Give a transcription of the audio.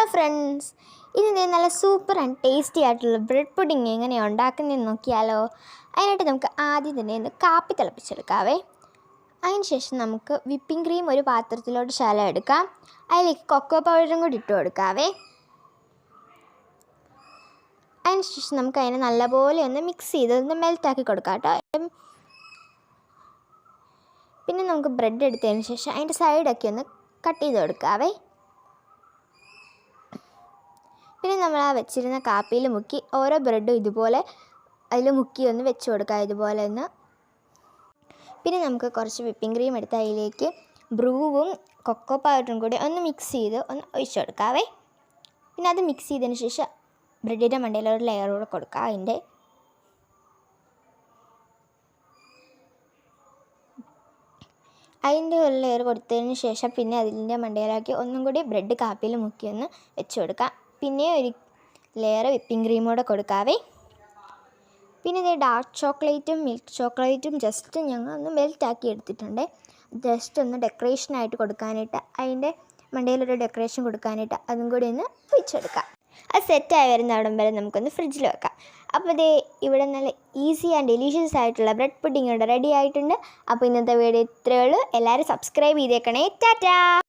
Hello friends, ഇന്ന് നല്ല super and tasty ആയിട്ടുള്ള ബ്രെഡ് പുഡിങ് എങ്ങനെയാണ് ഉണ്ടാക്കുന്നതെന്ന് നോക്കിയാലോ. അതിനായിട്ട് നമുക്ക് ആദ്യം തന്നെ ഒന്ന് കാപ്പി തിളപ്പിച്ചെടുക്കാവേ. അതിനുശേഷം നമുക്ക് വിപ്പിംഗ് ക്രീം ഒരു പാത്രത്തിലോട്ട് ശകലം എടുക്കാം. അതിലേക്ക് കൊക്കോ പൗഡറും കൂടി ഇട്ട് കൊടുക്കാവേ. അതിനുശേഷം നമുക്ക് അതിനെ നല്ലപോലെ ഒന്ന് മിക്സ് ചെയ്ത് ഒന്ന് മെൽറ്റാക്കി കൊടുക്കാം കേട്ടോ. പിന്നെ നമുക്ക് ബ്രെഡ് എടുത്തതിന് ശേഷം അതിൻ്റെ സൈഡൊക്കെ ഒന്ന് കട്ട് ചെയ്ത് കൊടുക്കാവേ. പിന്നെ നമ്മൾ ആ വെച്ചിരുന്ന കാപ്പിയിൽ മുക്കി ഓരോ ബ്രെഡും ഇതുപോലെ അതിൽ മുക്കി ഒന്ന് വെച്ച് കൊടുക്കുക ഇതുപോലെ ഒന്ന്. പിന്നെ നമുക്ക് കുറച്ച് വിപ്പിംഗ് ക്രീം എടുത്ത് അതിലേക്ക് ബ്രൂവും കൊക്കോ പൗഡറും കൂടി ഒന്ന് മിക്സ് ചെയ്ത് ഒന്ന് ഒഴിച്ചു കൊടുക്കാവേ. പിന്നെ അത് മിക്സ് ചെയ്തതിന് ശേഷം ബ്രെഡിൻ്റെ മണ്ടയിൽ ഒരു ലെയർ കൂടെ കൊടുക്കുക. അതിൻ്റെ ഒരു ലെയർ കൊടുത്തതിന് ശേഷം പിന്നെ അതിൻ്റെ മണ്ടയിലാക്കി ഒന്നും കൂടി ബ്രെഡ് കാപ്പിയിൽ മുക്കി ഒന്ന് വെച്ച് കൊടുക്കാം. പിന്നെ ഒരു ലെയർ വിപ്പിംഗ് ക്രീമോടെ കൊടുക്കാവേ. പിന്നെ ഇത് ഡാർക്ക് ചോക്ലേറ്റും മിൽക്ക് ചോക്ലേറ്റും ജസ്റ്റ് ഞങ്ങൾ ഒന്ന് മെൽറ്റാക്കി എടുത്തിട്ടുണ്ട്. ജസ്റ്റ് ഒന്ന് ഡെക്കറേഷനായിട്ട് കൊടുക്കാനായിട്ട്, അതിൻ്റെ മണ്ടയിലൊരു ഡെക്കറേഷൻ കൊടുക്കാനായിട്ട് അതും കൂടി ഒന്ന് വെച്ചെടുക്കാം. അത് സെറ്റായി വരുന്ന അവിടം വരെ നമുക്കൊന്ന് ഫ്രിഡ്ജിൽ വെക്കാം. അപ്പോൾ ഇത് ഇവിടെ നല്ല ഈസി ആൻഡ് ഡെലീഷ്യസ് ആയിട്ടുള്ള ബ്രെഡ് പുഡിംഗ് ഇവിടെ റെഡി ആയിട്ടുണ്ട്. അപ്പോൾ ഇന്നത്തെ വീഡിയോ ഇത്രയേ ഉള്ളൂ. എല്ലാവരും സബ്സ്ക്രൈബ് ചെയ്തേക്കണേ. ടാറ്റാ.